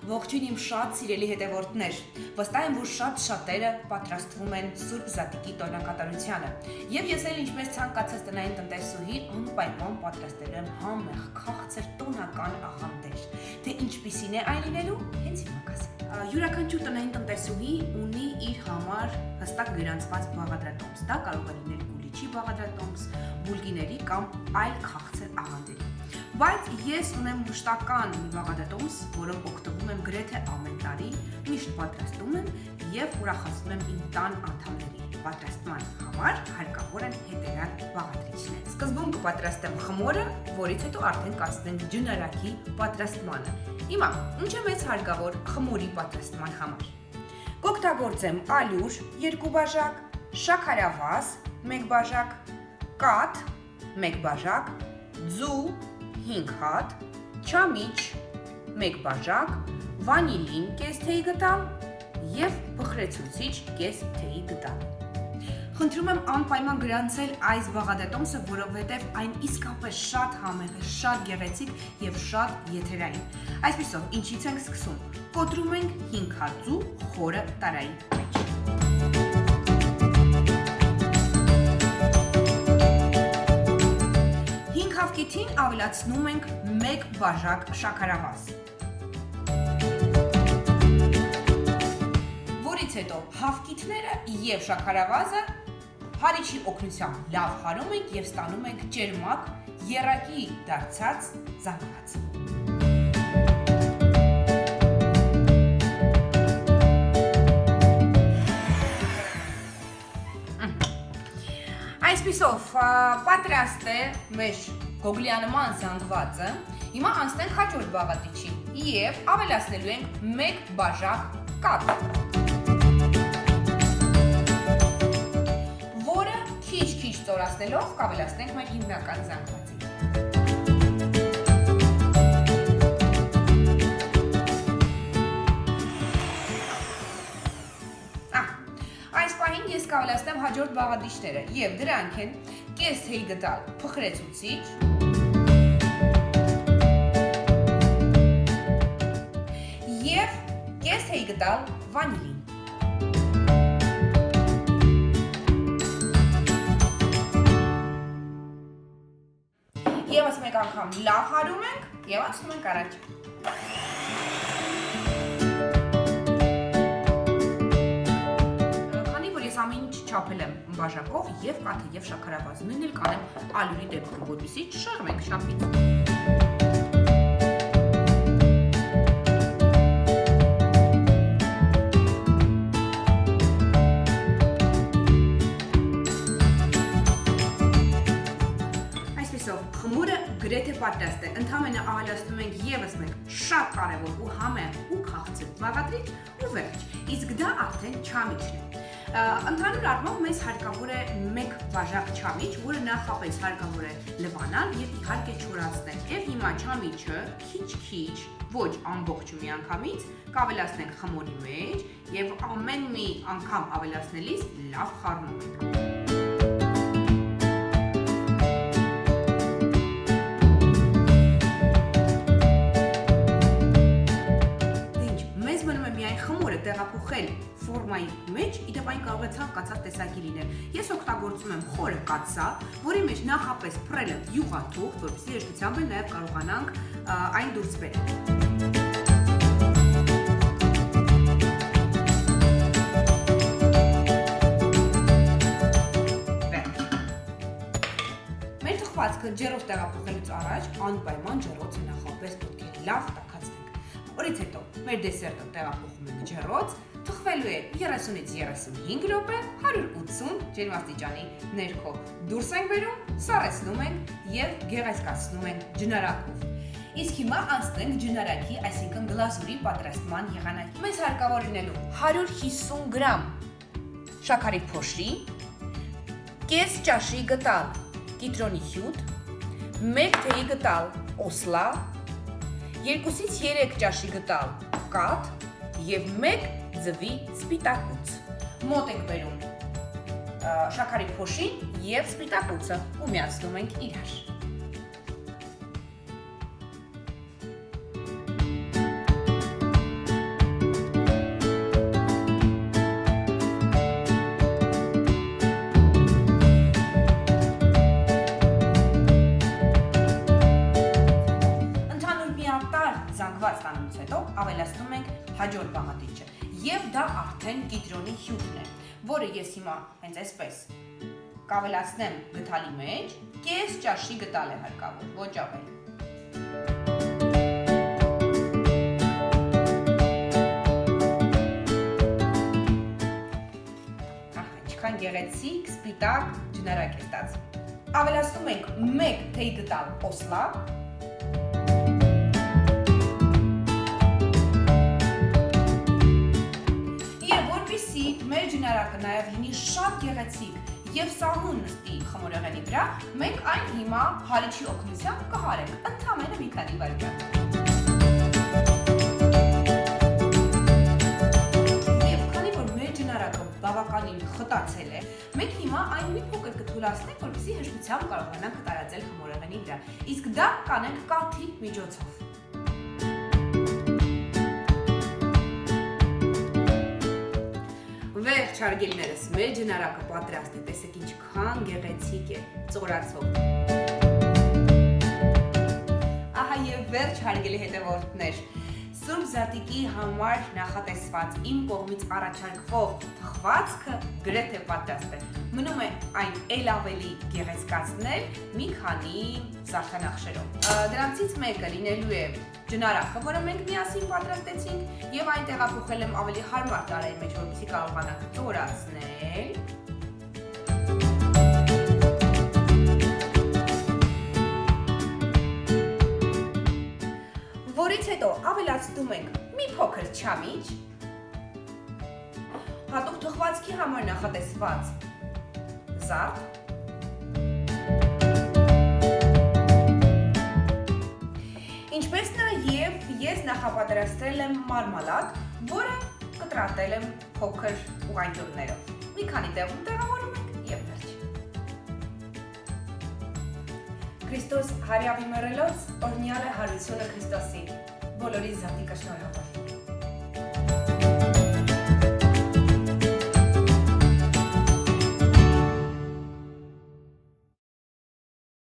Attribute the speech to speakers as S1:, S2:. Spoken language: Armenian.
S1: Ողջույն իմ շատ սիրելի հետևորդներ, վստահ եմ, որ շատերը պատրաստվում են Սուրբ Զատիկի տոնակատարությանը, եւ ես էլ ինչպես ցանկացած տնային տնտեսուհի անպայման պատրաստել եմ համեղ, քաղցր տոնական աղանդեր, թե ինչպիսին է այն լինելու, հենց հիմա կասեմ։ Յուրաքանչյուր տնային տնտեսուհի ունի իր համար հստակ գրանցված բաղադրատոմս, դա կարող է լինել գուլիչի բաղադրատոմս, բուլգիների կամ այլ քաղցր աղանդերի։ Բայց ես ունեմ մշտական մի բաղադրատոմս, որով օգտվում եմ գրեթե ամեն տարի, միշտ պատրաստում եմ եւ ուրախացնում եմ իմ տան անդամների։ Պատրաստման համար հարկավոր են հետեւյալ բաղադրիչներ։ Սկզբում կպատրաստեմ խմորը, որից հետո արդեն կացնենք ջնարակի պատրաստմանը։ Հիմա, ինչ է մեծ հարկավոր խմորի պատրաստման համար։ Կօգտագործեմ ալյուր 2 բաժակ, շաքարավազ 1 բաժակ, կաթ 1 բաժակ, ձու 5 հատ, չամիչ 1 բաժակ, վանիլին կես թեյ գտալ եւ բխրեցուցիչ կես թեյ գտալ։ Խնդրում եմ անպայման գրանցել այս բաղադրատոմսը, որովհետեւ այն իսկապես շատ համեղ է, շատ գեղեցիկ եւ շատ եթերային։ Այսպեսով, ինչից ենք սկսում։ Կոտրում ենք 5 հատ ձու խորը տարայի մեջ։ Հավկիթին ավելացնում ենք 1 բաժակ շաքարավազ, որից հետո հավկիթները եւ շաքարավազը հարիչի օգնությամբ լավ հարում ենք եւ ստանում ենք ճերմակ, եռակի դարձած զանգված։ Այսպիսով պատրաստ է մեր գոգլյանման զանգվածը, հիմա անցնենք հաջորդ բաղադրիչին եւ ավելացնելու ենք 1 բաժակ կաթ, որը քիչ ծորացնելով կավելացնենք մեր հիմնական զանգվածին։ Այս պահին ես կավելացնեմ հաջորդ բաղադրիչները եւ դրանք են կես թեյ գտալ փխրեցուցիչ, եւ կես թեյ գտալ վանիլին։ Եվս մեկ անգամ լավ հարում ենք եւ անցնում ենք առաջ։ Ամեն ինչ չափել եմ բաժակով եւ կաթը եւ շաքարավազը, նույնն էլ կանեմ ալյուրի դեպքում, որպեսզի չշեղվենք շապից։ Այսպեսով, խմորը գրեթե պատրաստ է, ընդհանրապես ավելացնում ենք եւս մեկ շատ կարեւոր ու համեղ ու քաղցր բաղադրիչ ու վերջ, իսկ դա արդեն չամիչն է։ Ընդհանուր առմամբ մեզ հարկավոր է 1 բաժակ չամիչ, որը նախապես հարկավոր է լվանալ եւ իհարկե չորացնել։ Եվ հիմա չամիչը քիչ, ոչ ամբողջ միանգամից կավելացնենք խմորի մեջ եւ ամեն մի անգամ ավելացնելիս լավ խառնում ենք։ Տեղափոխել ֆորմայի մեջ, իդեպ այն կարող է ցանկացած տեսակի լինել։ Ես օգտագործում եմ խորը կաթսա, որի մեջ նախապես փռել եմ յուղաթուղթ, որպեսզի հեշտությամբ նաև կարողանանք այն դուրս բերել։ Մեր թխվածքը ջեռոց տեղափոխելուց առաջ անպայման ջեռոցը նախապես պետք է լավ տաքացնենք։ Որից հետո մեր դեսերտը տեղափոխում ենք ջեռոց, թխվելու է 30-ից 35 րոպե, 180 ջերմաստիճանի ներքո։ Դուրս ենք բերում, սառեցնում ենք եւ գեղեցկացնում ենք ջնարակով։ Իսկ հիմա անցնենք ջնարակի, այսինքն գլազուրի պատրաստման եղանակի։ Մեզ հարկավոր լինելու 150 գրամ շաքարի փոշի, կես ճաշի գտալ կիտրոնի հյութ, 1 թեյի գտալ օսլա, 2-ից 3 ճաշի գտալ կաթ եւ 1 ձվի սպիտակուց։ Մոտ ենք բերում շաքարի փոշին եւ սպիտակուցը ու միացնում ենք իրար։ զանգված տանուց հետո ավելացնում ենք հաջորդ բաղադրիչը։ Եվ դա արդեն կիտրոնի հյութն է, որը ես հիմա հենց այսպես կավելացնեմ գդալի մեջ, կես ճաշի գտալ է հարկավոր, ոչ ավել։ Գեղեցիկ, սպիտակ, ջնարակ է ստացվում։ Ավելացնում ենք 1 թեյ գտալ օսլա։ Եվ որպեսզի մեր ջնարակը նաև լինի շատ գեղեցիկ եւ սահուն նստի խմորեղենի վրա, մենք այն հիմա հալիչի օգնությամբ կհարենք ընդամենը մի քանի վայրկյան։ Բավականին խտացել է, մենք հիմա այն մի փոքր կթուլացնենք, որպեսզի հեշտությամբ կարողանանք տարածել խմորեղենի վրա, իսկ դա կանենք կաթի միջոցով։ Վերջ հարգելիներս, մեր ջնարակը պատրաստ է, տեսեք ինչքան գեղեցիկ է, ծորացող։ Ահա եւ վերջ հարգելի հետևորդներ, Սուրբ Զատիկի համար նախատեսված իմ կողմից առաջարկվող թխվածքը գրեթե պատրաստ է։ Մնում է այն էլ ավելի գեղեցկացնել մի քանի զարդանախշերով։ Դրանցից մեկը լինելու է ջնարակը, որը մենք միասին պատրաստեցինք, եւ այն տեղափոխել եմ ավելի հարմար տարայի մեջ, որպեսզի կարողանանք ծորացնել։ Որից հետո ավելացնում ենք մի փոքր չամիչ, հատուկ թխվածքի համար նախատեսված զարդ, ինչպես նաև ես նախապատրաստել եմ մարմալադ, որը կտրատել եմ փոքր ուղղանկյուններով։ Մի քանի տեղում տեղավորում ենք եւ վերջ։ Քրիստոս հարյավի մեռելոց օրհնյալ է հարությունը Քրիստոսի, բոլորի զատիկը շնորհավոր։